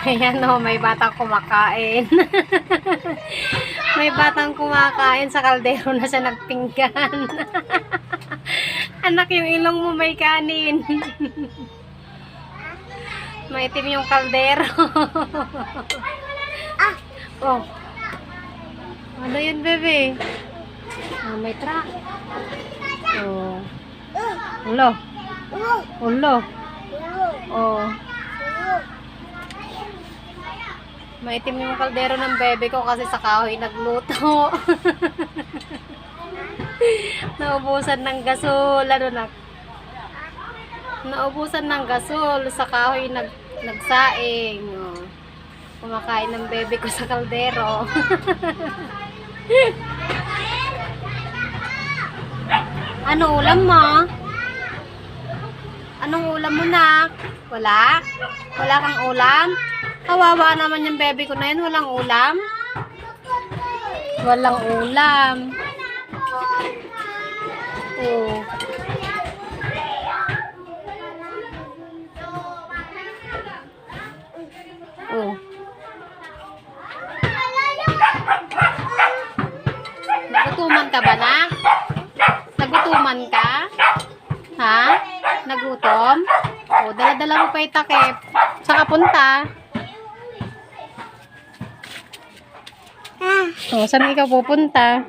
Ayan o, may batang kumakain. May batang kumakain sa kaldero na siya nagpinggan. Anak, yung ilong mo may kanin. Maitim yung kaldero. Oh. Ano yun, bebe? Oh, may truck. Oh. Ulo. Ulo. Oh. Maitim yung kaldero ng bebe ko kasi sa kahoy nagluto. Naubusan ng gasol. Ano na? Naubusan ng gasol sa kahoy nagsaing. Oh. Kumakain ng bebe ko sa kaldero. Ano ulam mo? Anong ulam mo, nak? Wala? Wala kang ulam? Kawawa naman yung bebe ko na yun. Walang ulam? Walang ulam. Oh. Oh. Nagutuman ka ba, nak? Nagutuman ka? Ha? Nagutom? O, dala-dala mo pa itakip. Saan ka punta? O, saan ikaw pupunta?